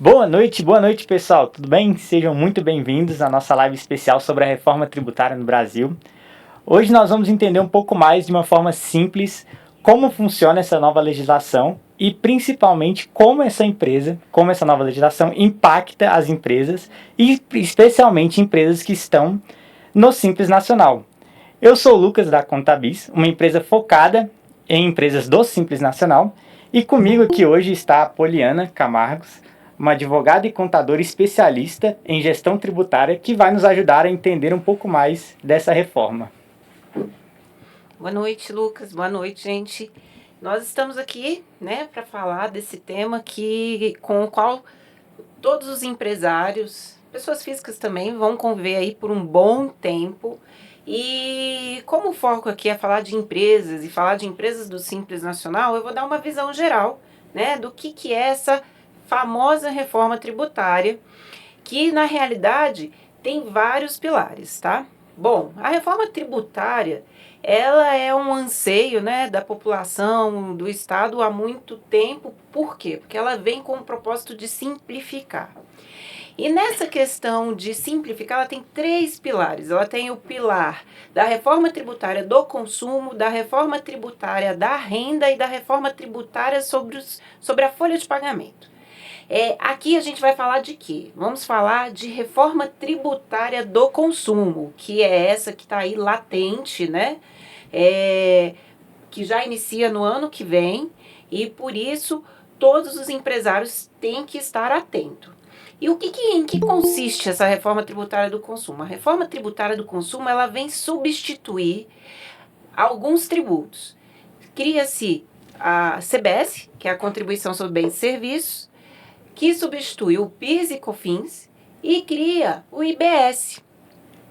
Boa noite pessoal, tudo bem? Sejam muito bem-vindos à nossa live especial sobre a reforma tributária no Brasil. Hoje nós vamos entender um pouco mais, de uma forma simples, como funciona essa nova legislação e principalmente como essa nova legislação impacta as empresas e especialmente empresas que estão no Simples Nacional. Eu sou o Lucas da Contabis, uma empresa focada em empresas do Simples Nacional, e comigo aqui hoje está a Poliana Camargos, uma advogada e contadora especialista em gestão tributária que vai nos ajudar a entender um pouco mais dessa reforma. Boa noite, Lucas. Boa noite, gente. Nós estamos aqui, para falar desse tema com o qual todos os empresários, pessoas físicas também, vão conviver aí por um bom tempo. E como o foco aqui é falar de empresas e falar de empresas do Simples Nacional, eu vou dar uma visão geral, do que é essa famosa reforma tributária, que na realidade tem vários pilares, tá? Bom, a reforma tributária, ela é um anseio, da população, do Estado há muito tempo. Por quê? Porque ela vem com o propósito de simplificar. E nessa questão de simplificar, ela tem 3 pilares. Ela tem o pilar da reforma tributária do consumo, da reforma tributária da renda e da reforma tributária sobre a folha de pagamento. Aqui a gente vai falar de quê? Vamos falar de reforma tributária do consumo, que é essa que está aí latente, que já inicia no ano que vem, e por isso todos os empresários têm que estar atentos. E em que consiste essa reforma tributária do consumo? A reforma tributária do consumo, ela vem substituir alguns tributos. Cria-se a CBS, que é a Contribuição sobre Bens e Serviços, que substitui o PIS e COFINS, e cria o IBS,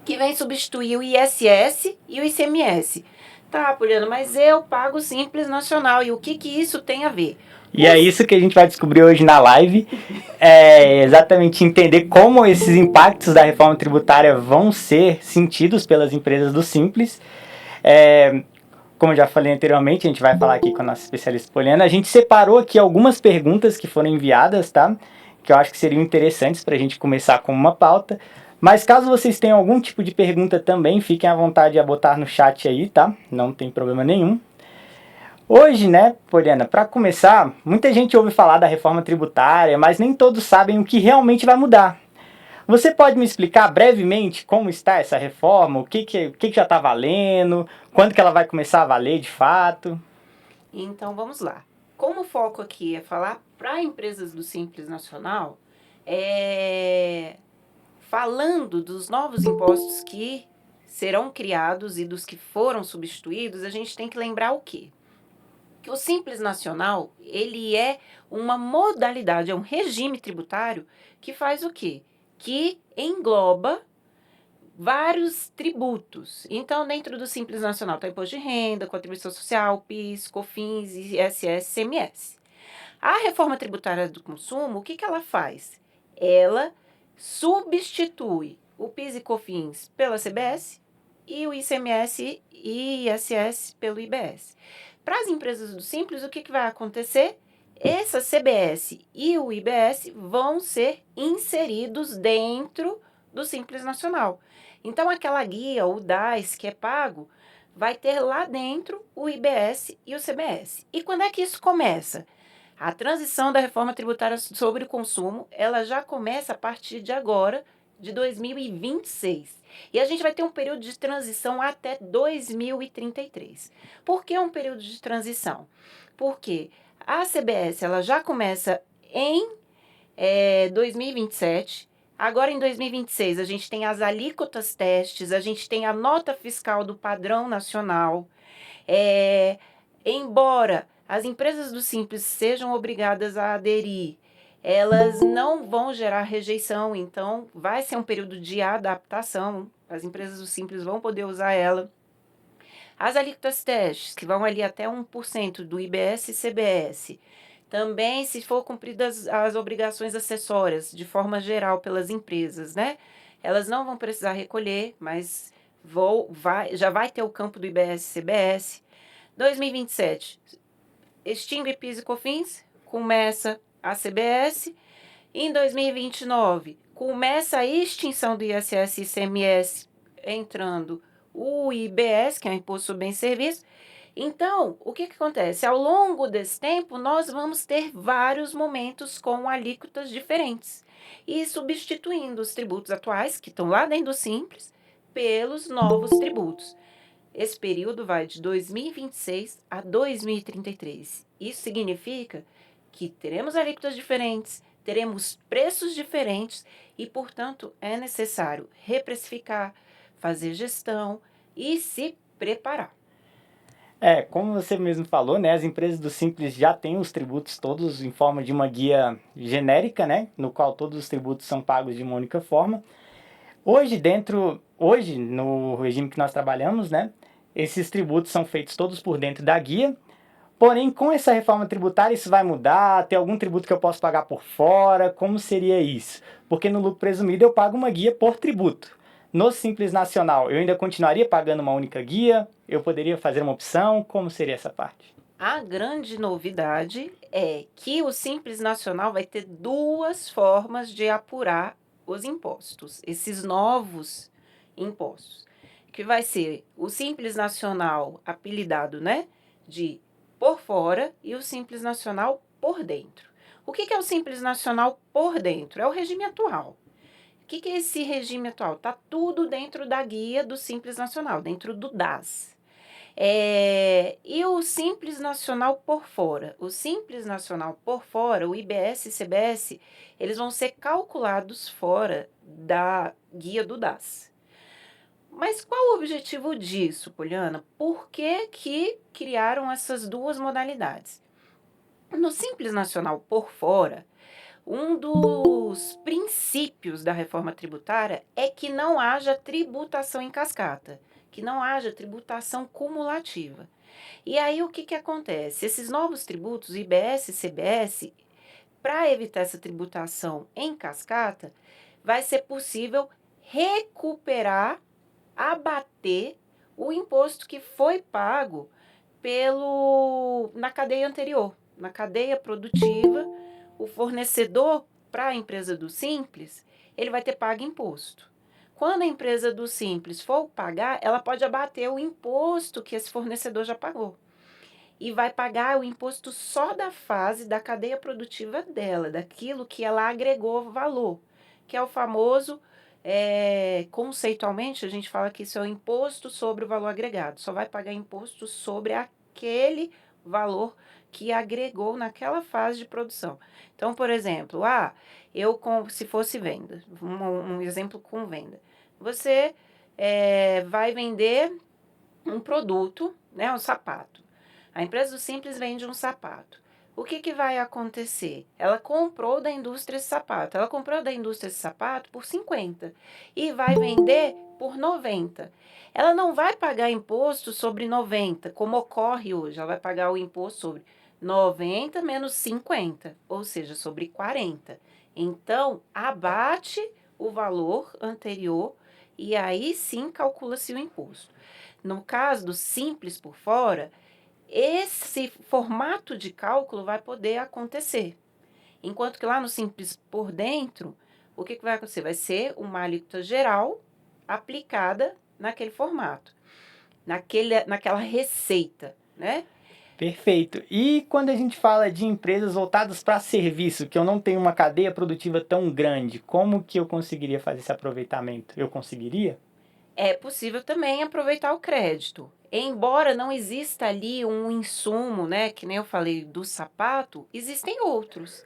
que vem substituir o ISS e o ICMS. Tá, Poliana, mas eu pago Simples Nacional, e o que isso tem a ver? E é isso que a gente vai descobrir hoje na live, exatamente entender como esses impactos da reforma tributária vão ser sentidos pelas empresas do Simples. Como eu já falei anteriormente, a gente vai falar aqui com a nossa especialista Poliana. A gente separou aqui algumas perguntas que foram enviadas, tá? Que eu acho que seriam interessantes para a gente começar com uma pauta. Mas caso vocês tenham algum tipo de pergunta também, fiquem à vontade a botar no chat aí, tá? Não tem problema nenhum. Hoje, Poliana, para começar, muita gente ouve falar da reforma tributária, mas nem todos sabem o que realmente vai mudar. Você pode me explicar brevemente como está essa reforma, o que já está valendo, quando que ela vai começar a valer de fato? Então, vamos lá. Como o foco aqui é falar para empresas do Simples Nacional, falando dos novos impostos que serão criados e dos que foram substituídos, a gente tem que lembrar o quê? Que o Simples Nacional, ele é uma modalidade, é um regime tributário que faz o quê? Que engloba vários tributos. Então, dentro do Simples Nacional está Imposto de Renda, Contribuição Social, PIS, COFINS, ISS, CMS. A reforma tributária do consumo, o que ela faz? Ela substitui o PIS e COFINS pela CBS e o ICMS e ISS pelo IBS. Para as empresas do Simples, o que vai acontecer? Essa CBS e o IBS vão ser inseridos dentro do Simples Nacional. Então, aquela guia, o DAS que é pago, vai ter lá dentro o IBS e o CBS. E quando é que isso começa? A transição da reforma tributária sobre o consumo, ela já começa a partir de agora, de 2026. E a gente vai ter um período de transição até 2033. Por que um período de transição? Porque a CBS ela já começa em 2027. Agora, em 2026, a gente tem as alíquotas testes, a gente tem a nota fiscal do padrão nacional. Embora as empresas do Simples sejam obrigadas a aderir, elas não vão gerar rejeição, então vai ser um período de adaptação, as empresas do Simples vão poder usar ela. As alíquotas testes, que vão ali até 1% do IBS e CBS, também, se for cumpridas as obrigações acessórias, de forma geral, pelas empresas, elas não vão precisar recolher, mas já vai ter o campo do IBS e CBS. 2027, extingue PIS e COFINS, começa a CBS, Em 2029, começa a extinção do ISS e ICMS, entrando o IBS, que é o Imposto sobre Bens e Serviços. Então, o que acontece? Ao longo desse tempo, nós vamos ter vários momentos com alíquotas diferentes e substituindo os tributos atuais, que estão lá dentro do Simples, pelos novos tributos. Esse período vai de 2026 a 2033. Isso significa que teremos alíquotas diferentes, teremos preços diferentes e, portanto, é necessário reprecificar, fazer gestão e se preparar. Como você mesmo falou, né, as empresas do Simples já têm os tributos todos em forma de uma guia genérica, né, no qual todos os tributos são pagos de uma única forma. Hoje, no regime que nós trabalhamos, né, esses tributos são feitos todos por dentro da guia, porém, com essa reforma tributária, isso vai mudar? Tem algum tributo que eu posso pagar por fora? Como seria isso? Porque no lucro presumido eu pago uma guia por tributo. No Simples Nacional, eu ainda continuaria pagando uma única guia? Eu poderia fazer uma opção? Como seria essa parte? A grande novidade é que o Simples Nacional vai ter duas formas de apurar os impostos, esses novos impostos, que vai ser o Simples Nacional apelidado, né, de por fora e o Simples Nacional por dentro. O que é o Simples Nacional por dentro? É o regime atual. O que é esse regime atual? Está tudo dentro da guia do Simples Nacional, dentro do DAS. E o Simples Nacional por fora? O Simples Nacional por fora, o IBS e CBS, eles vão ser calculados fora da guia do DAS. Mas qual o objetivo disso, Poliana? Por que criaram essas duas modalidades? No Simples Nacional por fora, um dos princípios da reforma tributária é que não haja tributação em cascata, que não haja tributação cumulativa. E aí o que acontece? Esses novos tributos, IBS e CBS, para evitar essa tributação em cascata, vai ser possível recuperar, abater o imposto que foi pago na cadeia anterior, na cadeia produtiva. O fornecedor para a empresa do Simples, ele vai ter pago imposto. Quando a empresa do Simples for pagar, ela pode abater o imposto que esse fornecedor já pagou. E vai pagar o imposto só da fase da cadeia produtiva dela, daquilo que ela agregou valor, que é o famoso, conceitualmente, a gente fala que isso é o imposto sobre o valor agregado. Só vai pagar imposto sobre aquele valor que agregou naquela fase de produção. Então, por exemplo, se fosse venda, um exemplo com venda. Você vai vender um produto, né, um sapato. A empresa do Simples vende um sapato. O que vai acontecer? Ela comprou da indústria esse sapato. Ela comprou da indústria esse sapato por 50 e vai vender por 90. Ela não vai pagar imposto sobre 90, como ocorre hoje. Ela vai pagar o imposto sobre 90 menos 50, ou seja, sobre 40. Então, abate o valor anterior e aí sim calcula-se o imposto. No caso do Simples por fora, esse formato de cálculo vai poder acontecer. Enquanto que lá no Simples por dentro, o que vai acontecer? Vai ser uma alíquota geral aplicada naquele formato, naquela receita, né? Perfeito. E quando a gente fala de empresas voltadas para serviço, que eu não tenho uma cadeia produtiva tão grande, como que eu conseguiria fazer esse aproveitamento? Eu conseguiria? É possível também aproveitar o crédito. Embora não exista ali um insumo, né, que nem eu falei do sapato, existem outros.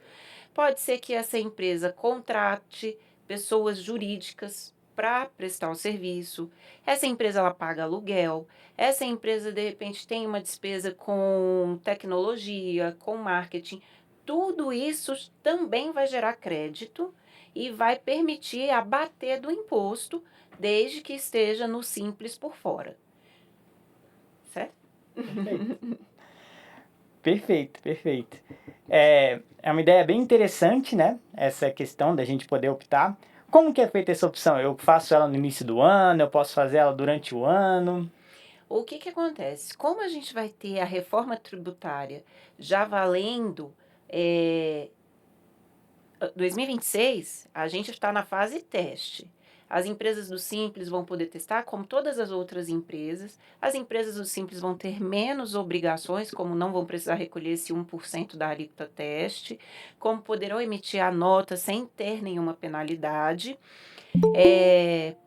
Pode ser que essa empresa contrate pessoas jurídicas para prestar o serviço. Essa empresa ela paga aluguel. Essa empresa de repente tem uma despesa com tecnologia, com marketing. Tudo isso também vai gerar crédito e vai permitir abater do imposto, desde que esteja no Simples por fora. Certo? Perfeito. Perfeito, perfeito. É uma ideia bem interessante, né? Essa questão da gente poder optar. Como que é feita essa opção? Eu faço ela no início do ano, eu posso fazer ela durante o ano? O que acontece? Como a gente vai ter a reforma tributária já valendo 2026, a gente está na fase teste. As empresas do Simples vão poder testar, como todas as outras empresas. As empresas do Simples vão ter menos obrigações, como não vão precisar recolher esse 1% da alíquota teste, como poderão emitir a nota sem ter nenhuma penalidade.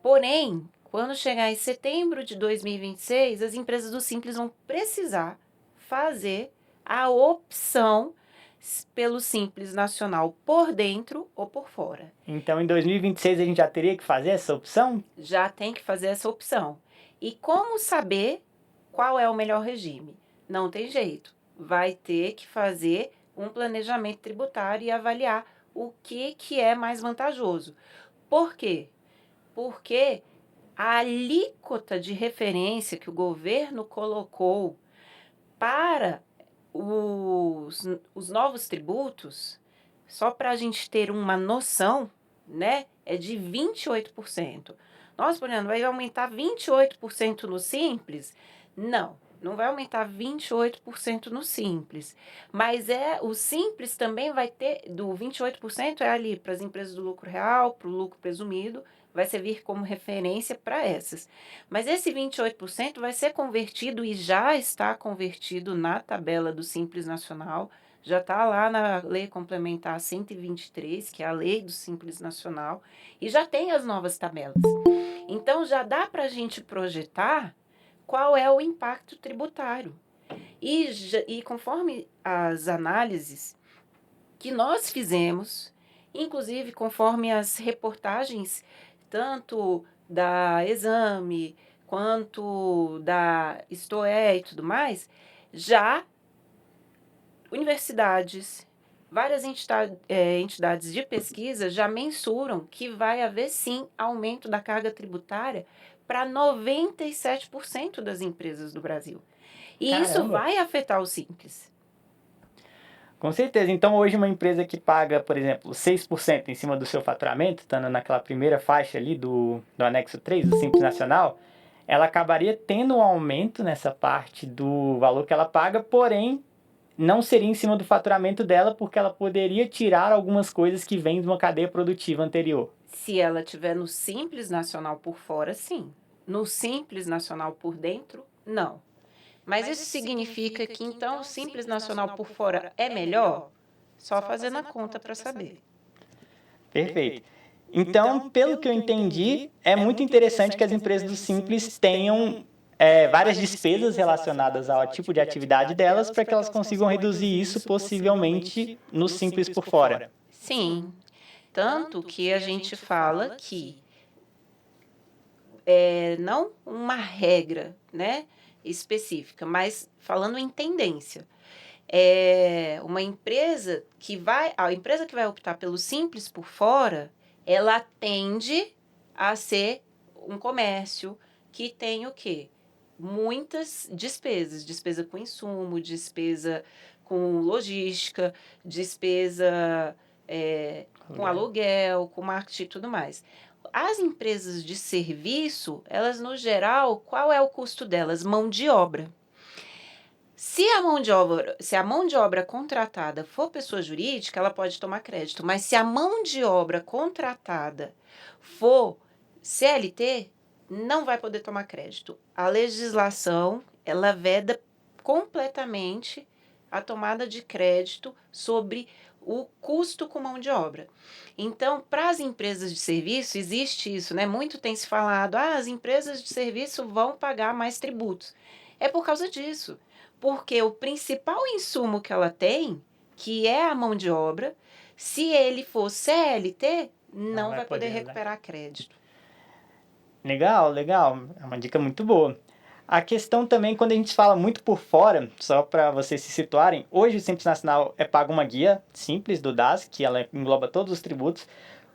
Porém, quando chegar em setembro de 2026, as empresas do Simples vão precisar fazer a opção pelo Simples Nacional por dentro ou por fora. Então, em 2026, a gente já teria que fazer essa opção? Já tem que fazer essa opção. E como saber qual é o melhor regime? Não tem jeito. Vai ter que fazer um planejamento tributário e avaliar o que é mais vantajoso. Por quê? Porque a alíquota de referência que o governo colocou para os novos tributos, só para a gente ter uma noção, né, é de 28%. Nossa, Poliana, vai aumentar 28% no Simples? Não, não vai aumentar 28% no Simples. Mas o Simples também vai ter, do 28% é ali para as empresas do lucro real, para o lucro presumido, vai servir como referência para essas. Mas esse 28% vai ser convertido e já está convertido na tabela do Simples Nacional, já está lá na Lei Complementar 123, que é a lei do Simples Nacional, e já tem as novas tabelas. Então já dá para a gente projetar qual é o impacto tributário. E conforme as análises que nós fizemos, inclusive conforme as reportagens, tanto da Exame quanto da Istoé e tudo mais, já universidades, várias entidades de pesquisa já mensuram que vai haver sim aumento da carga tributária para 97% das empresas do Brasil. E isso Caramba! vai afetar o Simples. Com certeza. Então, hoje, uma empresa que paga, por exemplo, 6% em cima do seu faturamento, estando naquela primeira faixa ali do anexo 3 do Simples Nacional, ela acabaria tendo um aumento nessa parte do valor que ela paga, porém, não seria em cima do faturamento dela, porque ela poderia tirar algumas coisas que vêm de uma cadeia produtiva anterior. Se ela tiver no Simples Nacional por fora, sim. No Simples Nacional por dentro, não. Mas isso significa que então o Simples Nacional por fora é melhor? Só fazendo a conta para saber. Perfeito. Então, pelo que eu entendi, é muito interessante que as empresas do Simples tenham várias despesas relacionadas ao tipo de atividade delas para que elas consigam reduzir isso possivelmente no Simples por fora. Sim, tanto que a gente fala que não uma regra, né, específica, mas falando em tendência. A empresa que vai optar pelo Simples por fora, ela tende a ser um comércio que tem o quê? Muitas despesas, despesa com insumo, despesa com logística, despesa com aluguel, com marketing e tudo mais. As empresas de serviço, elas no geral, qual é o custo delas? Mão de obra. Se a mão de obra contratada for pessoa jurídica, ela pode tomar crédito, mas se a mão de obra contratada for CLT, não vai poder tomar crédito. A legislação, ela veda completamente a tomada de crédito sobre o custo com mão de obra. Então, para as empresas de serviço, existe isso, né? Muito tem se falado, as empresas de serviço vão pagar mais tributos. É por causa disso. Porque o principal insumo que ela tem, que é a mão de obra, se ele for CLT, não vai poder recuperar crédito. Legal, legal. É uma dica muito boa. A questão também, quando a gente fala muito por fora, só para vocês se situarem, hoje o Simples Nacional é pago uma guia simples do DAS, que ela engloba todos os tributos.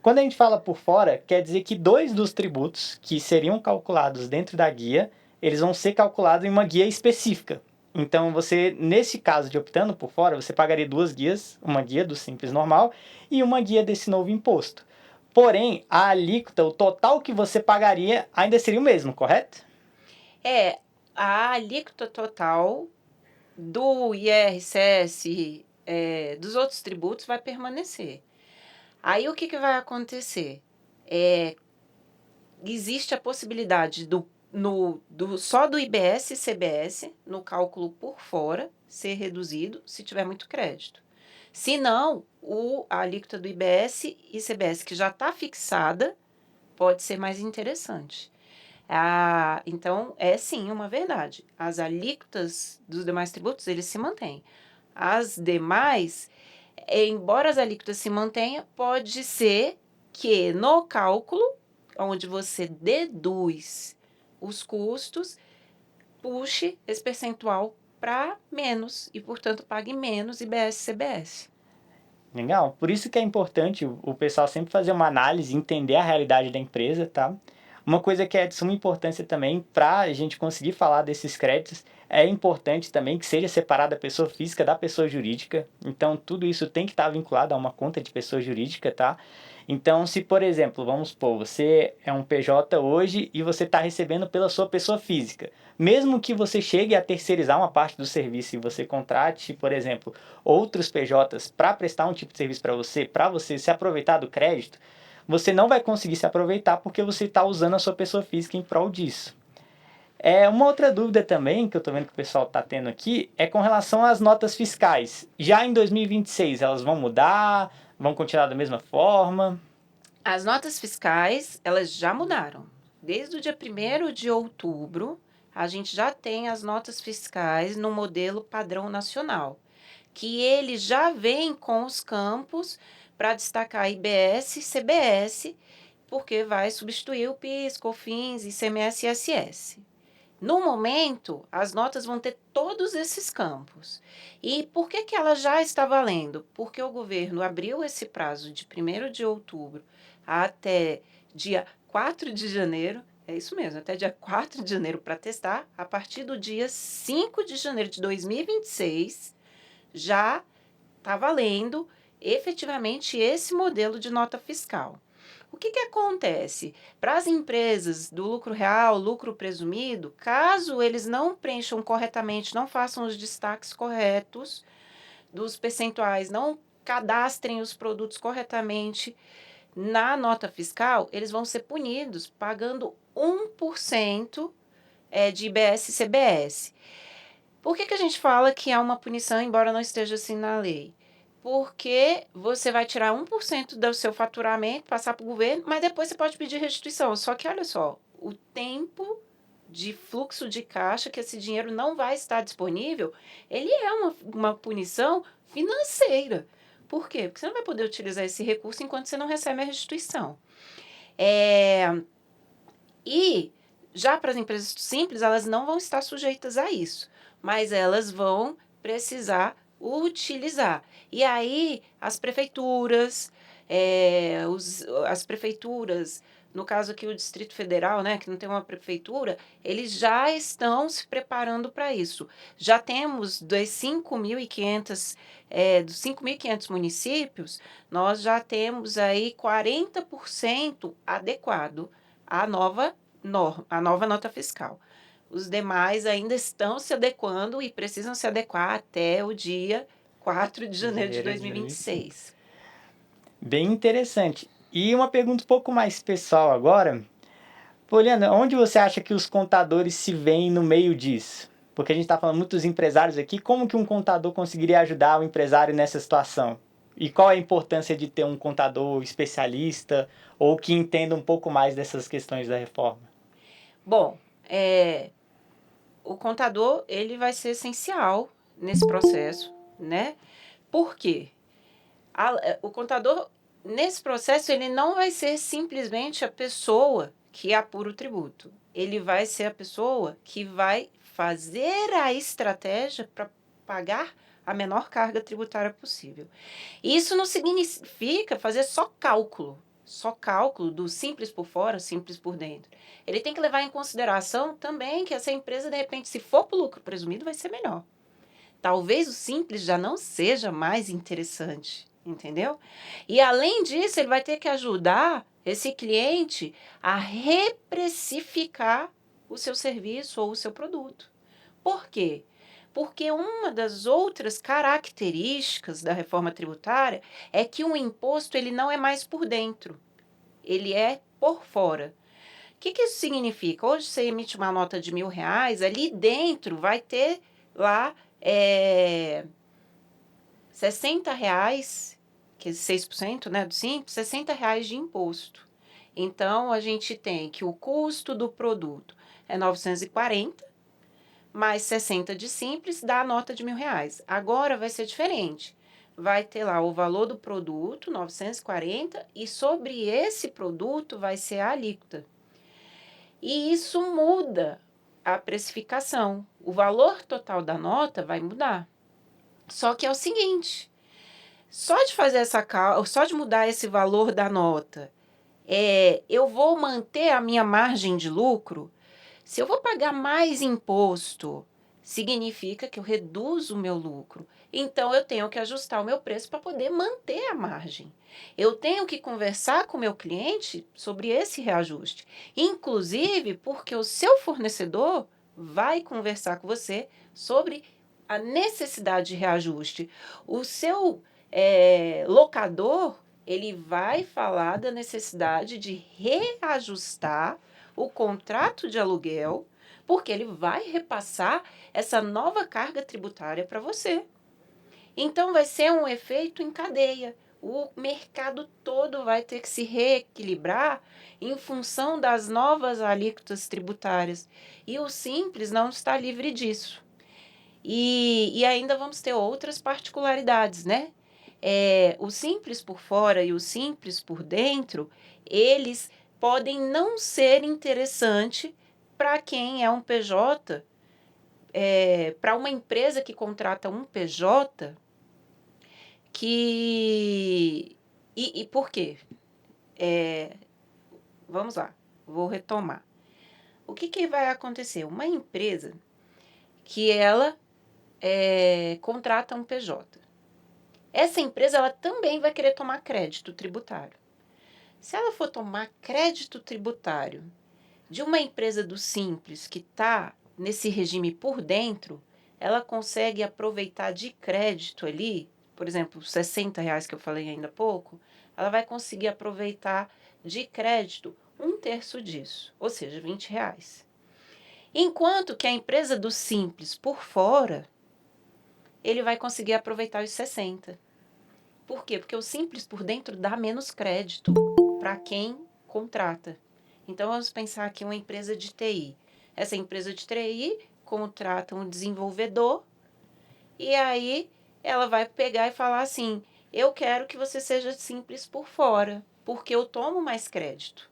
Quando a gente fala por fora, quer dizer que 2 dos tributos que seriam calculados dentro da guia, eles vão ser calculados em uma guia específica. Então, você, nesse caso de optando por fora, você pagaria 2 guias, uma guia do Simples normal e uma guia desse novo imposto. Porém, a alíquota, o total que você pagaria ainda seria o mesmo, correto? A alíquota total do IRCS, dos outros tributos vai permanecer. Aí o que vai acontecer? Existe a possibilidade só do IBS e CBS, no cálculo por fora, ser reduzido se tiver muito crédito. Se não, a alíquota do IBS e CBS, que já está fixada, pode ser mais interessante. Então, é sim uma verdade. As alíquotas dos demais tributos, eles se mantêm. As demais, embora as alíquotas se mantenham, pode ser que no cálculo, onde você deduz os custos, puxe esse percentual para menos e, portanto, pague menos IBS e CBS. Legal. Por isso que é importante o pessoal sempre fazer uma análise, entender a realidade da empresa, tá? Uma coisa que é de suma importância também para a gente conseguir falar desses créditos, é importante também que seja separada a pessoa física da pessoa jurídica. Então, tudo isso tem que estar vinculado a uma conta de pessoa jurídica, tá? Então, se, por exemplo, vamos supor, você é um PJ hoje e você está recebendo pela sua pessoa física. Mesmo que você chegue a terceirizar uma parte do serviço e você contrate, por exemplo, outros PJs para prestar um tipo de serviço para você se aproveitar do crédito, você não vai conseguir se aproveitar porque você está usando a sua pessoa física em prol disso. Uma outra dúvida também que eu estou vendo que o pessoal está tendo aqui é com relação às notas fiscais. Já em 2026 elas vão mudar? Vão continuar da mesma forma? As notas fiscais, elas já mudaram. Desde o dia 1º de outubro, a gente já tem as notas fiscais no modelo padrão nacional, que ele já vem com os campos para destacar IBS e CBS, porque vai substituir o PIS, COFINS, ICMS e ISS. No momento, as notas vão ter todos esses campos. E por que ela já está valendo? Porque o governo abriu esse prazo de 1º de outubro até dia 4 de janeiro, é isso mesmo, até dia 4 de janeiro para testar. A partir do dia 5 de janeiro de 2026, já está valendo efetivamente esse modelo de nota fiscal. O que acontece? Para as empresas do lucro real, lucro presumido, caso eles não preencham corretamente, não façam os destaques corretos dos percentuais, não cadastrem os produtos corretamente na nota fiscal, eles vão ser punidos pagando 1% de IBS e CBS. Por que a gente fala que há uma punição, embora não esteja assim na lei? Porque você vai tirar 1% do seu faturamento, passar para o governo, mas depois você pode pedir restituição. Só que, olha só, o tempo de fluxo de caixa que esse dinheiro não vai estar disponível, ele é uma punição financeira. Por quê? Porque você não vai poder utilizar esse recurso enquanto você não recebe a restituição. E já para as empresas simples, elas não vão estar sujeitas a isso, mas elas vão precisar utilizar. E aí, as prefeituras, no caso aqui o Distrito Federal, né, que não tem uma prefeitura, eles já estão se preparando para isso. Já temos dos 5.500 municípios, nós já temos aí 40% adequado à nova nota fiscal. Os demais ainda estão se adequando e precisam se adequar até o dia 4 de janeiro de 2026. Bem interessante. E uma pergunta um pouco mais pessoal agora. Poliana, onde você acha que os contadores se veem no meio disso? Porque a gente está falando muito dos empresários aqui. Como que um contador conseguiria ajudar o empresário nessa situação? E qual a importância de ter um contador especialista ou que entenda um pouco mais dessas questões da reforma? Bom, o contador ele vai ser essencial nesse processo, né? Por quê? O contador, nesse processo, ele não vai ser simplesmente a pessoa que apura o tributo. Ele vai ser a pessoa que vai fazer a estratégia para pagar a menor carga tributária possível. Isso não significa fazer só cálculo do simples por fora, simples por dentro. Ele tem que levar em consideração também que essa empresa, de repente, se for para o lucro presumido, vai ser melhor. Talvez o simples já não seja mais interessante, entendeu? E, além disso, ele vai ter que ajudar esse cliente a reprecificar o seu serviço ou o seu produto. Por quê? Porque uma das outras características da reforma tributária é que o imposto ele não é mais por dentro, ele é por fora. O que isso significa? Hoje você emite uma nota de R$ 1.000, ali dentro vai ter lá R$ 60, que é 6%, né, do Simples, R$ 60 de imposto. Então, a gente tem que o custo do produto é 940, mais 60 de Simples, dá a nota de R$ 1.000. Agora vai ser diferente. Vai ter lá o valor do produto, 940, e sobre esse produto vai ser a alíquota. E isso muda a precificação. O valor total da nota vai mudar. Só que é o seguinte, só de fazer só de mudar esse valor da nota, eu vou manter a minha margem de lucro? Se eu vou pagar mais imposto, significa que eu reduzo o meu lucro. Então, eu tenho que ajustar o meu preço para poder manter a margem. Eu tenho que conversar com o meu cliente sobre esse reajuste. Inclusive, porque o seu fornecedor vai conversar com você sobre a necessidade de reajuste. O seu locador, ele vai falar da necessidade de reajustar o contrato de aluguel, porque ele vai repassar essa nova carga tributária para você. Então, vai ser um efeito em cadeia. O mercado todo vai ter que se reequilibrar em função das novas alíquotas tributárias. E o Simples não está livre disso. E ainda vamos ter outras particularidades, né? O Simples por fora e o Simples por dentro, eles podem não ser interessantes para quem é um PJ, para uma empresa que contrata um PJ, que... E por quê? Vamos lá, vou retomar. O que vai acontecer? Uma empresa que ela contrata um PJ. Essa empresa ela também vai querer tomar crédito tributário. Se ela for tomar crédito tributário de uma empresa do Simples que está nesse regime por dentro, ela consegue aproveitar de crédito ali, por exemplo, R$ 60 que eu falei ainda há pouco, ela vai conseguir aproveitar de crédito 1/3 disso, ou seja, R$ 20. Enquanto que a empresa do Simples por fora, ele vai conseguir aproveitar os 60. Por quê? Porque o Simples por dentro dá menos crédito para quem contrata. Então, vamos pensar aqui uma empresa de TI. Essa empresa de TI contrata um desenvolvedor e aí ela vai pegar e falar assim, eu quero que você seja Simples por fora, porque eu tomo mais crédito.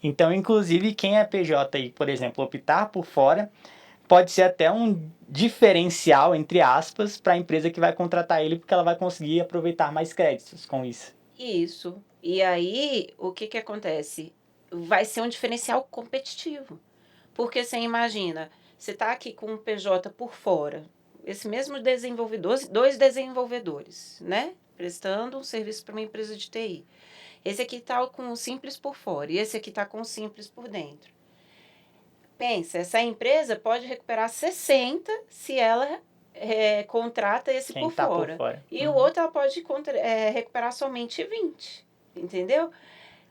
Então, inclusive, quem é PJ e, por exemplo, optar por fora, pode ser até um diferencial, entre aspas, para a empresa que vai contratar ele, porque ela vai conseguir aproveitar mais créditos com isso. Isso. E aí, o que acontece? Vai ser um diferencial competitivo. Porque você imagina, você está aqui com um PJ por fora, esse mesmo desenvolvedor, 2 desenvolvedores, né? Prestando um serviço para uma empresa de TI. Esse aqui está com o Simples por fora e esse aqui está com o Simples por dentro. Pensa, essa empresa pode recuperar 60 se ela contrata esse Quem por tá fora. por fora. E o outro ela pode recuperar somente 20, entendeu?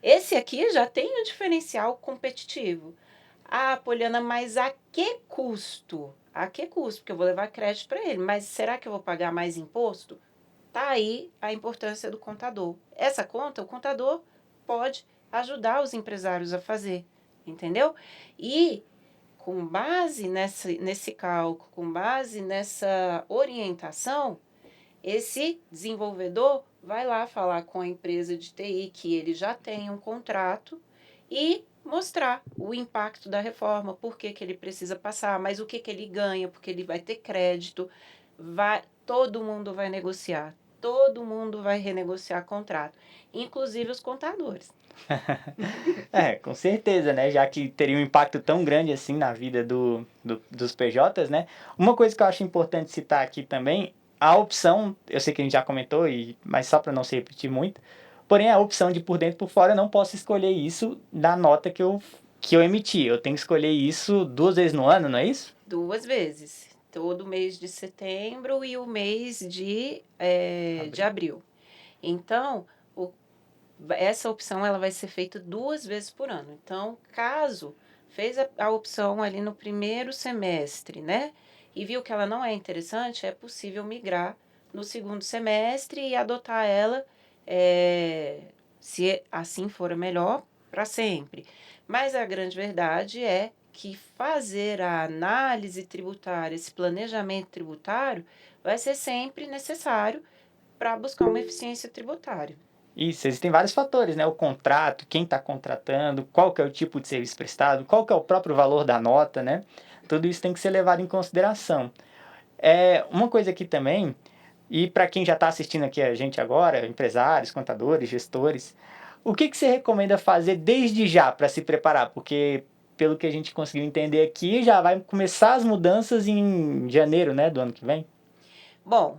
Esse aqui já tem um diferencial competitivo. Ah, Poliana, mas a que custo? A que custo? Porque eu vou levar crédito para ele. Mas será que eu vou pagar mais imposto? Tá aí a importância do contador. Essa conta, o contador pode ajudar os empresários a fazer, entendeu? E com base nesse cálculo, com base nessa orientação, esse desenvolvedor vai lá falar com a empresa de TI que ele já tem um contrato e mostrar o impacto da reforma, por que ele precisa passar, mas o que ele ganha, porque ele vai ter crédito, todo mundo vai negociar, todo mundo vai renegociar contrato, inclusive os contadores. Com certeza, né? Já que teria um impacto tão grande assim na vida dos PJs, né? Uma coisa que eu acho importante citar aqui também, a opção, eu sei que a gente já comentou, mas só para não se repetir muito, porém a opção de por dentro e por fora eu não posso escolher isso da nota que eu emiti. Eu tenho que escolher isso 2 vezes no ano, não é isso? 2 vezes. todo mês de setembro e o mês de abril. Então, essa opção ela vai ser feita 2 vezes por ano. Então, caso fez a opção ali no primeiro semestre, né? E viu que ela não é interessante, é possível migrar no segundo semestre e adotar ela, se assim for melhor, para sempre. Mas a grande verdade é que fazer a análise tributária, esse planejamento tributário, vai ser sempre necessário para buscar uma eficiência tributária. Isso, existem vários fatores, né? O contrato, quem está contratando, qual que é o tipo de serviço prestado, qual que é o próprio valor da nota, né? Tudo isso tem que ser levado em consideração. Uma coisa aqui também, e para quem já está assistindo aqui a gente agora, empresários, contadores, gestores, o que você recomenda fazer desde já para se preparar? Porque, pelo que a gente conseguiu entender aqui, já vai começar as mudanças em janeiro, né, do ano que vem? Bom,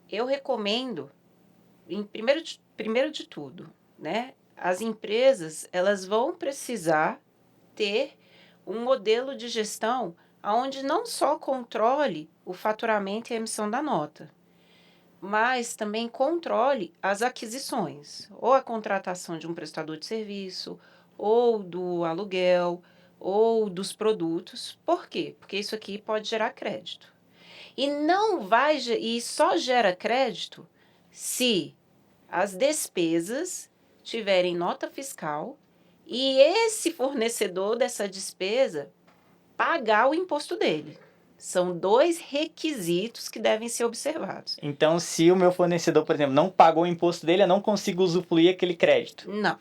eu recomendo, primeiro de tudo, né? As empresas elas vão precisar ter um modelo de gestão onde não só controle o faturamento e a emissão da nota, mas também controle as aquisições, ou a contratação de um prestador de serviço, ou do aluguel, ou dos produtos. Por quê? Porque isso aqui pode gerar crédito. E não vai e só gera crédito se as despesas tiverem nota fiscal e esse fornecedor dessa despesa pagar o imposto dele. São 2 requisitos que devem ser observados. Então, se o meu fornecedor, por exemplo, não pagou o imposto dele, eu não consigo usufruir aquele crédito. Não,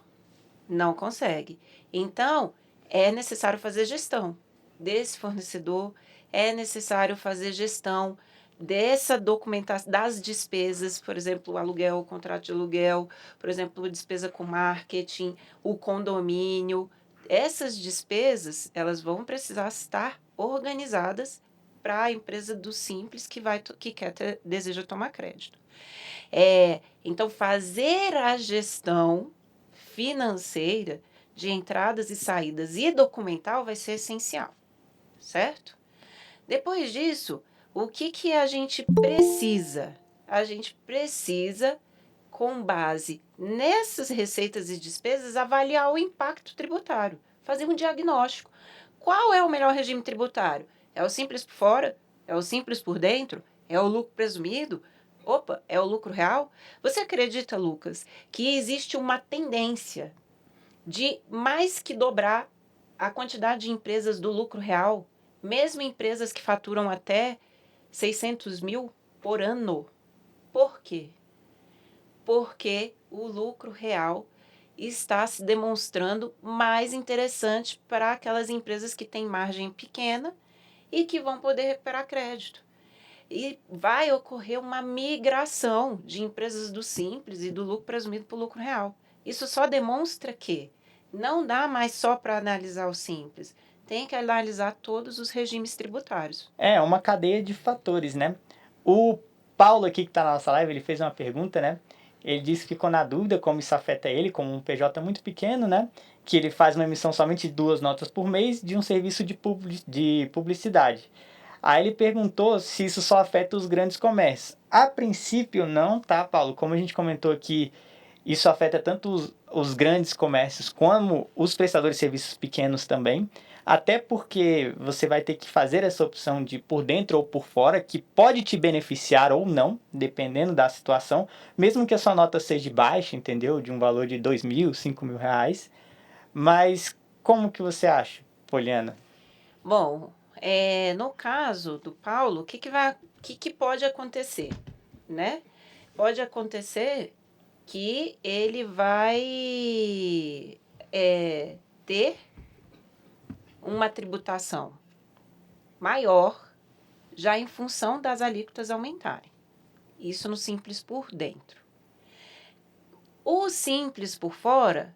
não consegue. Então, é necessário fazer gestão desse fornecedor, é necessário fazer gestão dessa documentação, das despesas, por exemplo, o aluguel, o contrato de aluguel, por exemplo, despesa com marketing, o condomínio. Essas despesas, elas vão precisar estar organizadas para a empresa do Simples que deseja tomar crédito. Então, fazer a gestão financeira de entradas e saídas e documental vai ser essencial, certo? Depois disso, o que a gente precisa? A gente precisa, com base nessas receitas e despesas, avaliar o impacto tributário, fazer um diagnóstico. Qual é o melhor regime tributário? É o simples por fora? É o simples por dentro? É o lucro presumido? Opa, é o lucro real? Você acredita, Lucas, que existe uma tendência de mais que dobrar a quantidade de empresas do lucro real, mesmo empresas que faturam até 600 mil por ano? Por quê? Porque o lucro real está se demonstrando mais interessante para aquelas empresas que têm margem pequena e que vão poder recuperar crédito. E vai ocorrer uma migração de empresas do simples e do lucro presumido para o lucro real. Isso só demonstra que não dá mais só para analisar o simples, tem que analisar todos os regimes tributários. É uma cadeia de fatores, né? O Paulo aqui que está na nossa live, ele fez uma pergunta, né? Ele disse que ficou na dúvida como isso afeta ele, como um PJ muito pequeno, né? Que ele faz uma emissão somente de 2 notas por mês de um serviço de publicidade. Aí ele perguntou se isso só afeta os grandes comércios. A princípio não, tá, Paulo? Como a gente comentou aqui, isso afeta tanto os grandes comércios como os prestadores de serviços pequenos também. Até porque você vai ter que fazer essa opção de por dentro ou por fora, que pode te beneficiar ou não, dependendo da situação, mesmo que a sua nota seja baixa, entendeu? De um valor de 2.000, 5.000 reais. Mas como que você acha, Poliana? Bom, no caso do Paulo, que pode acontecer, né? Pode acontecer que ele vai ter uma tributação maior já em função das alíquotas aumentarem. Isso no simples por dentro. O simples por fora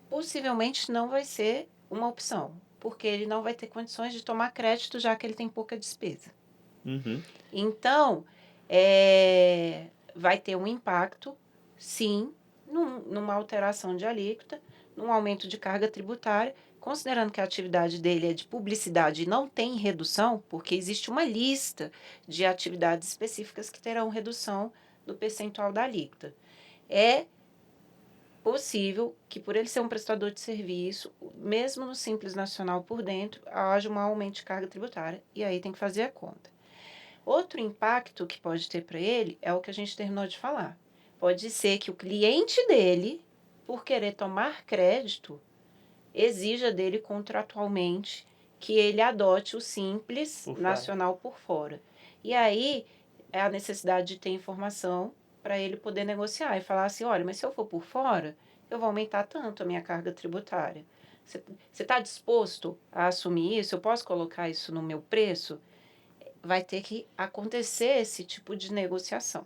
possivelmente não vai ser uma opção, porque ele não vai ter condições de tomar crédito já que ele tem pouca despesa. Uhum. Então, vai ter um impacto, sim, numa alteração de alíquota, num aumento de carga tributária considerando que a atividade dele é de publicidade e não tem redução, porque existe uma lista de atividades específicas que terão redução do percentual da alíquota. É possível que, por ele ser um prestador de serviço, mesmo no Simples Nacional por dentro, haja um aumento de carga tributária, e aí tem que fazer a conta. Outro impacto que pode ter para ele é o que a gente terminou de falar. Pode ser que o cliente dele, por querer tomar crédito, exija dele contratualmente que ele adote o Simples Nacional por fora. E aí é a necessidade de ter informação para ele poder negociar e falar assim, olha, mas se eu for por fora, eu vou aumentar tanto a minha carga tributária. Você está disposto a assumir isso? Eu posso colocar isso no meu preço? Vai ter que acontecer esse tipo de negociação.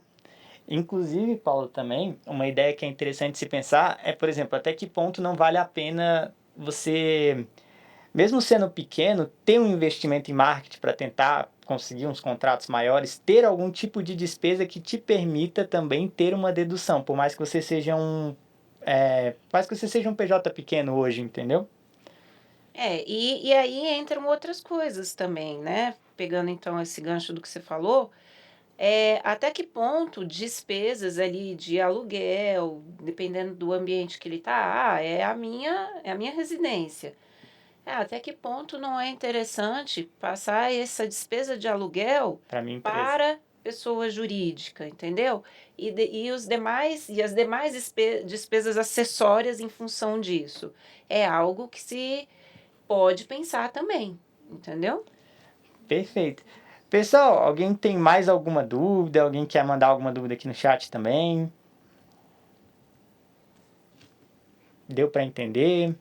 Inclusive, Paulo, também, uma ideia que é interessante se pensar é, por exemplo, até que ponto não vale a pena você, mesmo sendo pequeno, ter um investimento em marketing para tentar conseguir uns contratos maiores, ter algum tipo de despesa que te permita também ter uma dedução, por mais que você seja um PJ pequeno hoje, entendeu? E aí entram outras coisas também, né? Pegando então esse gancho do que você falou, até que ponto despesas ali de aluguel, dependendo do ambiente que ele está, é a minha residência. Até que ponto não é interessante passar essa despesa de aluguel Para minha empresa. para pessoa jurídica, entendeu? E as demais despesas acessórias em função disso. É algo que se pode pensar também, entendeu? Perfeito. Pessoal, alguém tem mais alguma dúvida? Alguém quer mandar alguma dúvida aqui no chat também? Deu para entender?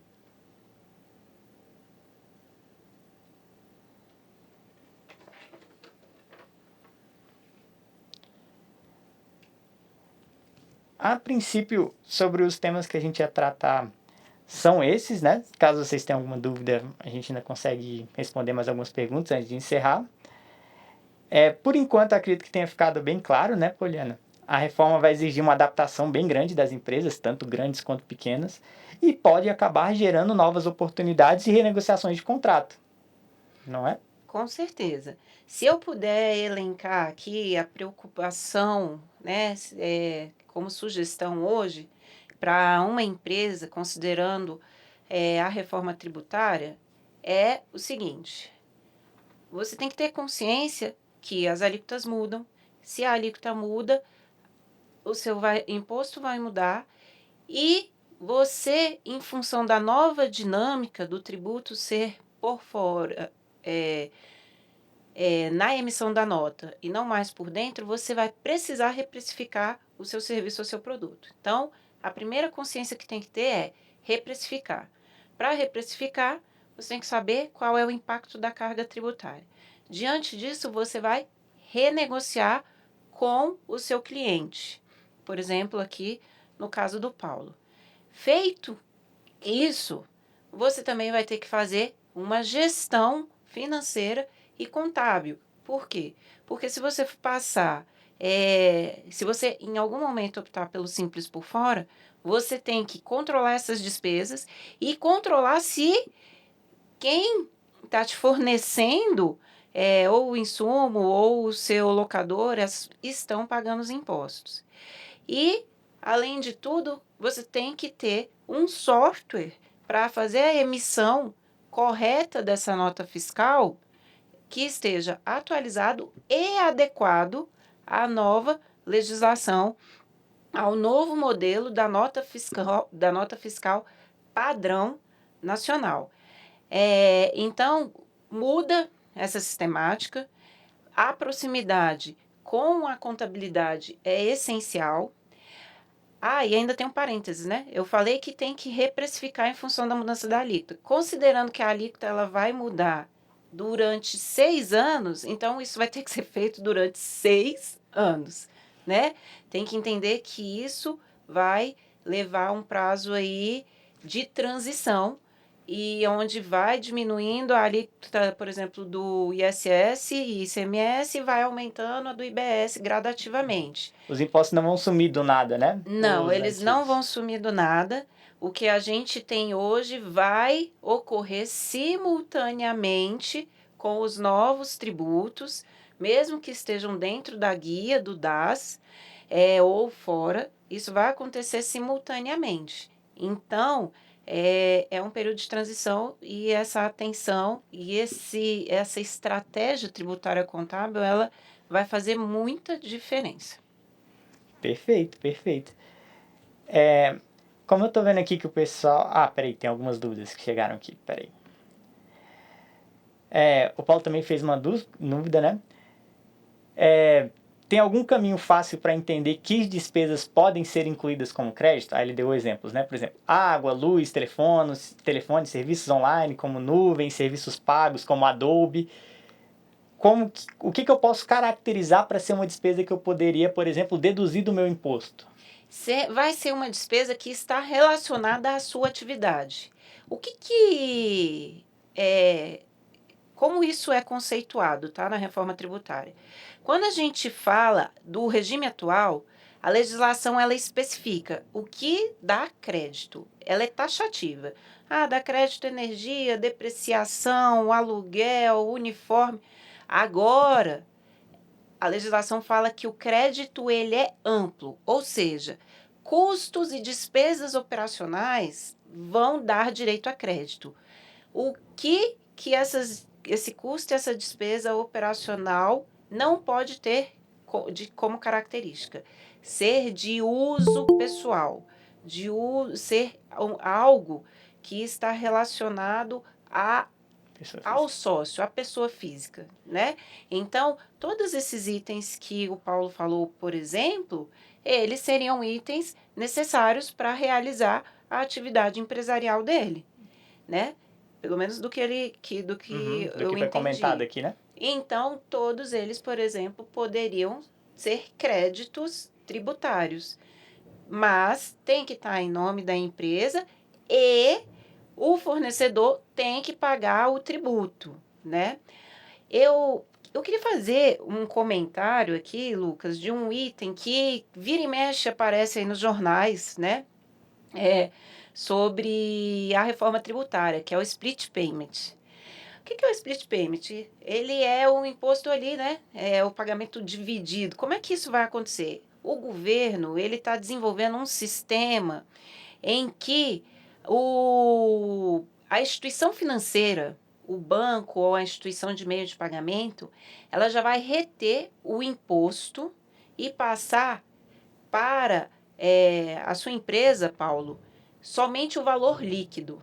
A princípio, sobre os temas que a gente ia tratar, são esses, né? Caso vocês tenham alguma dúvida, a gente ainda consegue responder mais algumas perguntas antes de encerrar. Por enquanto, acredito que tenha ficado bem claro, né, Poliana? A reforma vai exigir uma adaptação bem grande das empresas, tanto grandes quanto pequenas, e pode acabar gerando novas oportunidades e renegociações de contrato, não é? Com certeza. Se eu puder elencar aqui a preocupação, né, como sugestão hoje, para uma empresa, considerando a reforma tributária, é o seguinte: você tem que ter consciência que as alíquotas mudam. Se a alíquota muda, o seu imposto vai mudar e você, em função da nova dinâmica do tributo ser por fora, na emissão da nota e não mais por dentro, você vai precisar reprecificar o seu serviço ou seu produto. Então, a primeira consciência que tem que ter é reprecificar. Para reprecificar, você tem que saber qual é o impacto da carga tributária. Diante disso, você vai renegociar com o seu cliente. Por exemplo, aqui no caso do Paulo. Feito isso, você também vai ter que fazer uma gestão financeira e contábil. Por quê? Porque se você passar, se você em algum momento optar pelo Simples por fora, você tem que controlar essas despesas e controlar se quem está te fornecendo ou o insumo ou o seu locador estão pagando os impostos. E, além de tudo, você tem que ter um software para fazer a emissão correta dessa nota fiscal que esteja atualizado e adequado à nova legislação, ao novo modelo da nota fiscal padrão nacional. Então, muda essa sistemática, a proximidade com a contabilidade é essencial. E ainda tem um parênteses, né? Eu falei que tem que reprecificar em função da mudança da alíquota. Considerando que a alíquota ela vai mudar durante 6 anos, então isso vai ter que ser feito durante 6 anos, né? Tem que entender que isso vai levar um prazo aí de transição e onde vai diminuindo a alíquota, por exemplo, do ISS e ICMS, e vai aumentando a do IBS gradativamente. Os impostos não vão sumir do nada, né? Não, Os eles não antigos. vão sumir do nada. O que a gente tem hoje vai ocorrer simultaneamente com os novos tributos, mesmo que estejam dentro da guia do DAS, ou fora, isso vai acontecer simultaneamente. Então, é um período de transição e essa atenção e essa estratégia tributária contábil, ela vai fazer muita diferença. Perfeito, perfeito. Como eu tô vendo aqui que o pessoal... Ah, peraí, tem algumas dúvidas que chegaram aqui, peraí. O Paulo também fez uma dúvida, né? Tem algum caminho fácil para entender que despesas podem ser incluídas como crédito? Aí ele deu exemplos, né? Por exemplo, água, luz, telefone, serviços online como nuvem, serviços pagos como Adobe. O que eu posso caracterizar para ser uma despesa que eu poderia, por exemplo, deduzir do meu imposto? Vai ser uma despesa que está relacionada à sua atividade. O que como isso é conceituado, tá, na reforma tributária? Quando a gente fala do regime atual, a legislação ela especifica o que dá crédito. Ela é taxativa. Ah, dá crédito à energia, depreciação, aluguel, uniforme. Agora, a legislação fala que o crédito ele é amplo, ou seja, custos e despesas operacionais vão dar direito a crédito. O que esse custo e essa despesa operacional não pode ter como característica? Ser de uso pessoal, ser algo que está relacionado ao sócio, à pessoa física, né? Então, todos esses itens que o Paulo falou, por exemplo, eles seriam itens necessários para realizar a atividade empresarial dele, né? Pelo menos do que Do eu que foi comentado entendi. aqui, né? Então, todos eles, por exemplo, poderiam ser créditos tributários, mas tem que estar em nome da empresa e o fornecedor tem que pagar o tributo, né? Eu queria fazer um comentário aqui, Lucas, de um item que vira e mexe aparece aí nos jornais, né? É, sobre a reforma tributária, que é o split payment. O que é o split payment? Ele é o imposto ali, né? É o pagamento dividido. Como é que isso vai acontecer? O governo ele está desenvolvendo um sistema em que a instituição financeira, o banco ou a instituição de meio de pagamento, ela já vai reter o imposto e passar para a sua empresa, Paulo, somente o valor líquido.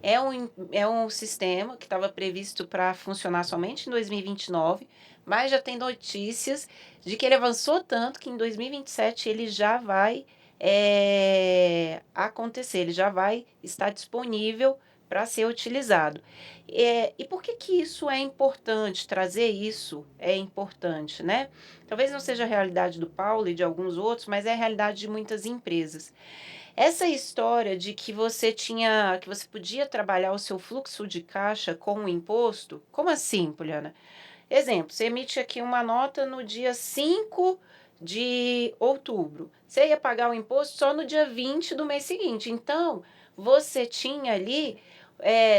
É um sistema que estava previsto para funcionar somente em 2029, mas já tem notícias de que ele avançou tanto que em 2027 ele já vai acontecer, ele já vai estar disponível para ser utilizado. E por que isso é importante? Trazer isso é importante, né? Talvez não seja a realidade do Paulo e de alguns outros, mas é a realidade de muitas empresas. Essa história de que que você podia trabalhar o seu fluxo de caixa com o imposto, como assim, Poliana? Exemplo, você emite aqui uma nota no dia 5 de outubro. Você ia pagar o imposto só no dia 20 do mês seguinte. Então, você tinha ali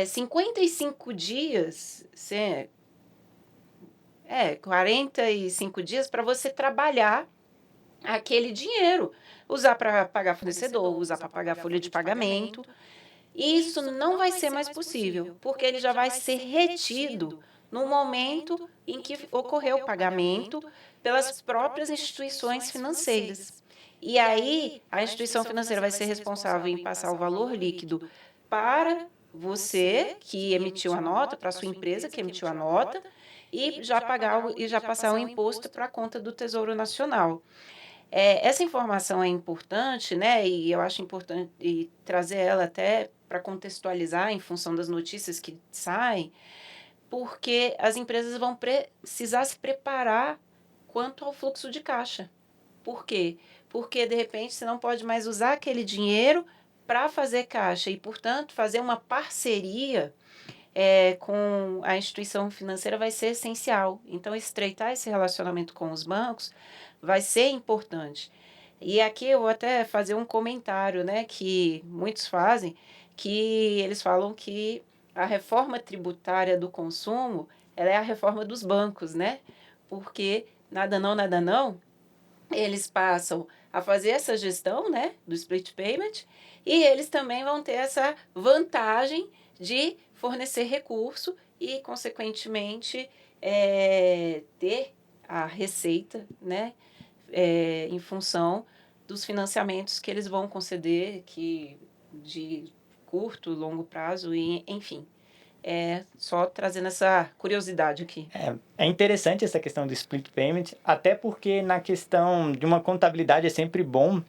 55 dias, 45 dias para você trabalhar aquele dinheiro. Usar para pagar fornecedor, usar para pagar folha de pagamento. Isso não vai ser mais possível, porque ele já vai ser retido no momento em que ocorreu o pagamento pelas próprias instituições financeiras. E aí, a instituição financeira vai ser responsável em passar o valor líquido para você que emitiu a nota, para a sua empresa que emitiu a nota, e já passar o imposto para a conta do Tesouro Nacional. Essa informação é importante, né? E eu acho importante trazer ela até para contextualizar em função das notícias que saem, porque as empresas vão precisar se preparar quanto ao fluxo de caixa. Por quê? Porque de repente você não pode mais usar aquele dinheiro para fazer caixa e, portanto, fazer uma parceria com a instituição financeira vai ser essencial. Então, estreitar esse relacionamento com os bancos vai ser importante. E aqui eu vou até fazer um comentário, né, que muitos fazem, que eles falam que a reforma tributária do consumo, ela é a reforma dos bancos, né? Porque nada não, eles passam a fazer essa gestão, né, do split payment, e eles também vão ter essa vantagem de fornecer recurso e, consequentemente, ter a receita, né, em função dos financiamentos que eles vão conceder, que de curto, longo prazo, e enfim. Só trazendo essa curiosidade aqui. É interessante essa questão do split payment, até porque na questão de uma contabilidade é sempre bom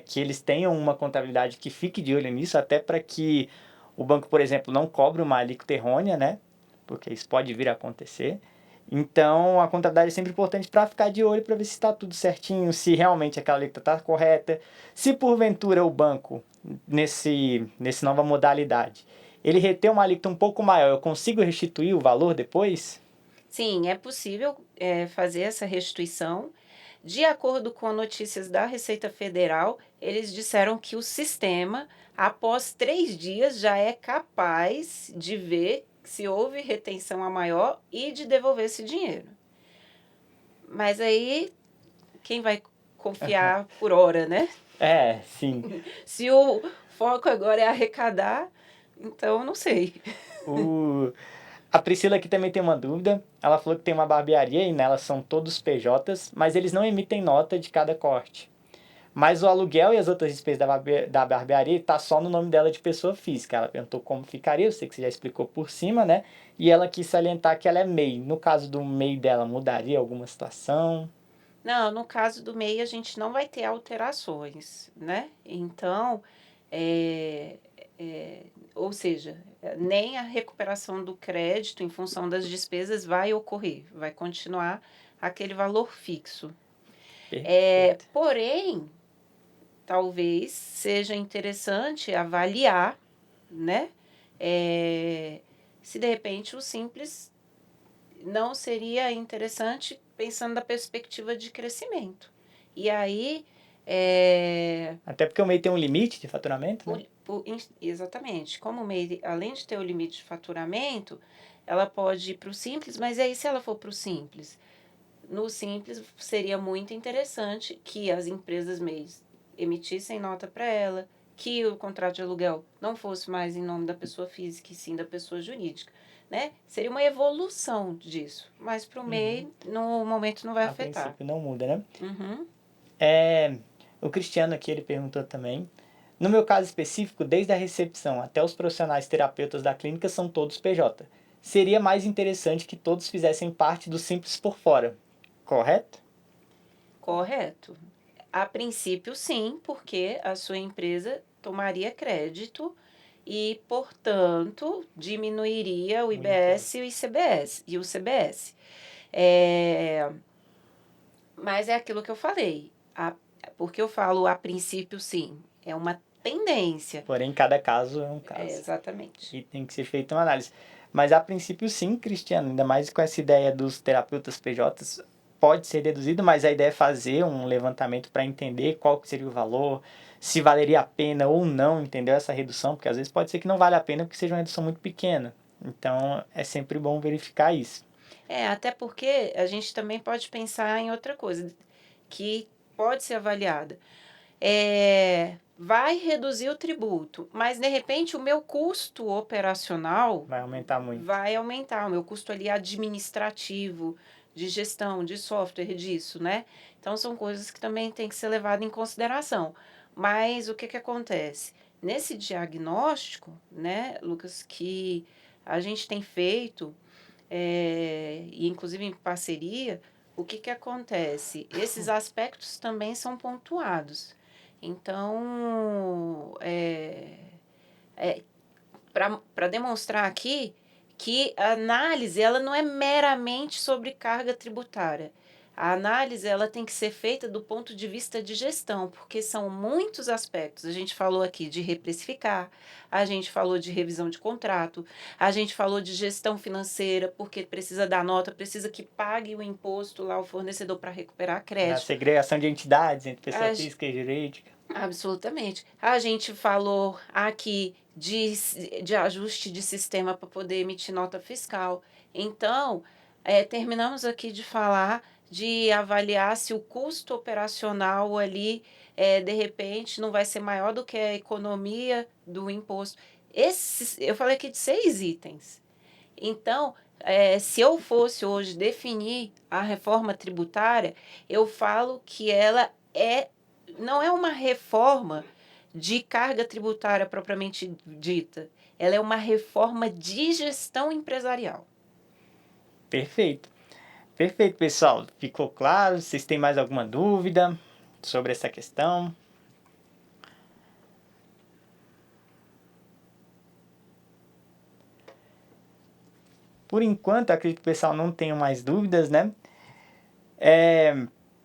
que eles tenham uma contabilidade que fique de olho nisso, até para que o banco, por exemplo, não cobre uma alíquota errônea, né? Porque isso pode vir a acontecer. Então, a contabilidade é sempre importante para ficar de olho para ver se está tudo certinho, se realmente aquela alíquota está correta. Se porventura o banco, nesse nova modalidade, ele reter uma alíquota um pouco maior, eu consigo restituir o valor depois? Sim, é possível fazer essa restituição. De acordo com notícias da Receita Federal, eles disseram que o sistema, após 3 dias, já é capaz de ver se houve retenção a maior e de devolver esse dinheiro. Mas aí, quem vai confiar por hora, né? Sim. Se o foco agora é arrecadar, então não sei. A Priscila aqui também tem uma dúvida. Ela falou que tem uma barbearia e nela são todos PJs, mas eles não emitem nota de cada corte. Mas o aluguel e as outras despesas da barbearia tá só no nome dela de pessoa física. Ela perguntou como ficaria, eu sei que você já explicou por cima, né? E ela quis salientar que ela é MEI. No caso do MEI dela, mudaria alguma situação? Não, no caso do MEI, a gente não vai ter alterações, né? Então, é, ou seja, nem a recuperação do crédito em função das despesas vai ocorrer, vai continuar aquele valor fixo. Perfeito. Porém, talvez seja interessante avaliar, né? Se de repente o Simples não seria interessante pensando da perspectiva de crescimento. E aí, Até porque o MEI tem um limite de faturamento, né? exatamente, como o MEI, além de ter o limite de faturamento, ela pode ir para o Simples, mas aí se ela for para o Simples, no Simples seria muito interessante que as empresas MEIs emitissem nota para ela, que o contrato de aluguel não fosse mais em nome da pessoa física e sim da pessoa jurídica, né? Seria uma evolução disso, mas para o MEI, no momento, não vai A afetar. princípio não muda, né? Uhum. O Cristiano aqui, ele perguntou também. No meu caso específico, desde a recepção até os profissionais terapeutas da clínica são todos PJ. Seria mais interessante que todos fizessem parte do Simples por fora, correto? Correto. A princípio, sim, porque a sua empresa tomaria crédito e, portanto, diminuiria o IBS e o ICBS e o CBS. Mas é aquilo que eu falei. Porque eu falo a princípio, sim, é uma tendência. Porém, cada caso é um caso. Exatamente. E tem que ser feita uma análise. Mas a princípio, sim, Cristiano, ainda mais com essa ideia dos terapeutas PJs, pode ser deduzido, mas a ideia é fazer um levantamento para entender qual que seria o valor, se valeria a pena ou não, entendeu? Essa redução, porque às vezes pode ser que não vale a pena porque seja uma redução muito pequena. Então, é sempre bom verificar isso. Até porque a gente também pode pensar em outra coisa que pode ser avaliada. Vai reduzir o tributo, mas de repente o meu custo operacional Vai aumentar muito. vai aumentar, o meu custo ali administrativo, de gestão, de software, disso, né? Então são coisas que também tem que ser levado em consideração. Mas o que acontece? Nesse diagnóstico, né, Lucas, que a gente tem feito, e inclusive em parceria, o que acontece? Esses aspectos também são pontuados. Então, para demonstrar aqui que a análise ela não é meramente sobre carga tributária. A análise ela tem que ser feita do ponto de vista de gestão, porque são muitos aspectos. A gente falou aqui de reprecificar, a gente falou de revisão de contrato, a gente falou de gestão financeira, porque precisa dar nota, precisa que pague o imposto lá ao fornecedor para recuperar A crédito. segregação de entidades entre pessoa A física e jurídica. Absolutamente. A gente falou aqui de ajuste de sistema para poder emitir nota fiscal. Então, terminamos aqui de falar de avaliar se o custo operacional ali, de repente, não vai ser maior do que a economia do imposto. Eu falei aqui de 6 itens. Então, se eu fosse hoje definir a reforma tributária, eu falo que ela não é uma reforma de carga tributária propriamente dita. Ela é uma reforma de gestão empresarial. Perfeito. Perfeito, pessoal. Ficou claro? Vocês têm mais alguma dúvida sobre essa questão? Por enquanto, acredito que o pessoal não tenha mais dúvidas, né?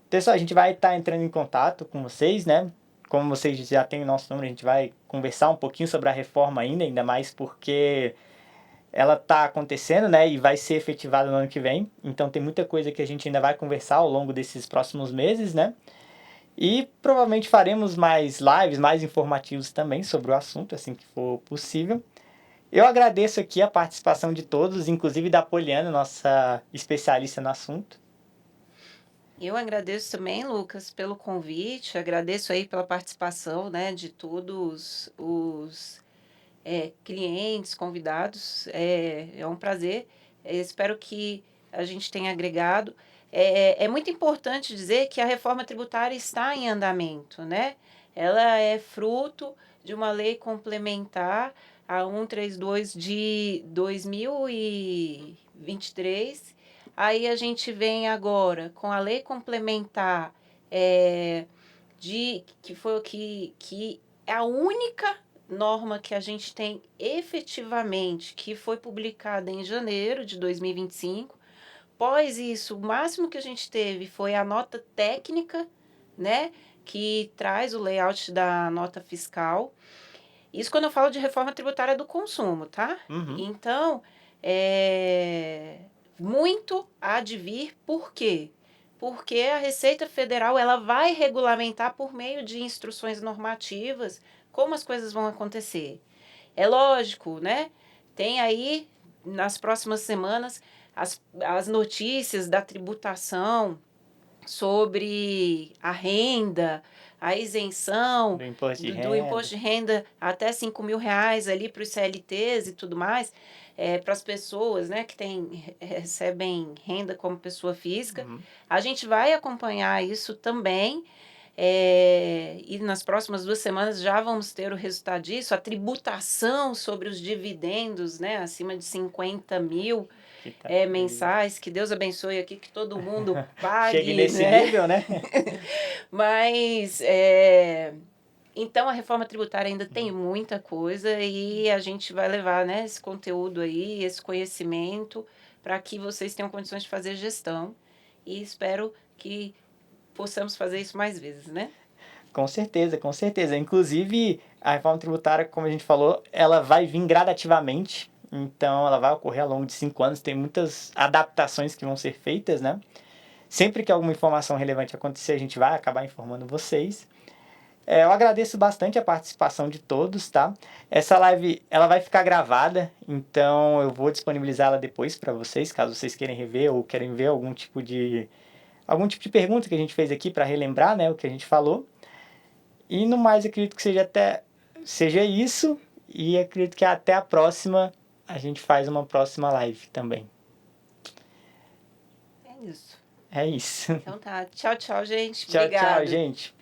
Pessoal, a gente vai estar entrando em contato com vocês, né? Como vocês já têm o nosso número, a gente vai conversar um pouquinho sobre a reforma ainda mais porque ela está acontecendo, né? E vai ser efetivada no ano que vem. Então tem muita coisa que a gente ainda vai conversar ao longo desses próximos meses, né? E provavelmente faremos mais lives, mais informativos também sobre o assunto, assim que for possível. Eu agradeço aqui a participação de todos, inclusive da Poliana, nossa especialista no assunto. Eu agradeço também, Lucas, pelo convite, agradeço aí pela participação, né, de todos os clientes, convidados. É um prazer. Espero que a gente tenha agregado. É muito importante dizer que a reforma tributária está em andamento, né? Ela é fruto de uma lei complementar, a 132 de 2023. Aí a gente vem agora com a lei complementar que foi o que é a única norma que a gente tem efetivamente, que foi publicada em janeiro de 2025. Após isso, o máximo que a gente teve foi a nota técnica, né, que traz o layout da nota fiscal. Isso quando eu falo de reforma tributária do consumo, tá? Uhum. Então, muito há de vir, por quê? Porque a Receita Federal ela vai regulamentar por meio de instruções normativas como as coisas vão acontecer. É lógico, né? Tem aí, nas próximas semanas, as notícias da tributação sobre a renda, a isenção Do imposto de do renda. imposto de renda até R$ 5.000 ali para os CLTs e tudo mais, para as pessoas, né, que recebem renda como pessoa física. Uhum. A gente vai acompanhar isso também. E nas próximas 2 semanas já vamos ter o resultado disso, a tributação sobre os dividendos, né, acima de 50 mil Tá mensais, que Deus abençoe aqui, que todo mundo Chegue pague, nesse né? nível, né? Mas, então a reforma tributária ainda tem muita coisa e a gente vai levar, né, esse conteúdo aí, esse conhecimento, para que vocês tenham condições de fazer gestão. E espero que possamos fazer isso mais vezes, né? Com certeza, com certeza. Inclusive, a reforma tributária, como a gente falou, ela vai vir gradativamente. Então, ela vai ocorrer ao longo de 5 anos. Tem muitas adaptações que vão ser feitas, né? Sempre que alguma informação relevante acontecer, a gente vai acabar informando vocês. Eu agradeço bastante a participação de todos, tá? Essa live, ela vai ficar gravada, então eu vou disponibilizá-la depois para vocês, caso vocês queiram rever ou querem ver algum tipo de pergunta que a gente fez aqui para relembrar, né, o que a gente falou. E no mais, acredito que seja isso. E acredito que até a próxima a gente faz uma próxima live também. É isso. É isso. Então tá. Tchau, tchau, gente. Tchau, Obrigada. tchau, gente.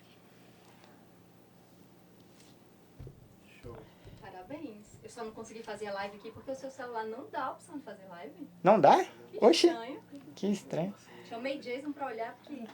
Parabéns. Eu só não consegui fazer a live aqui porque o seu celular não dá a opção de fazer live. Não dá? Que Oxi, estranho. que estranho. Chamei Jason pra olhar porque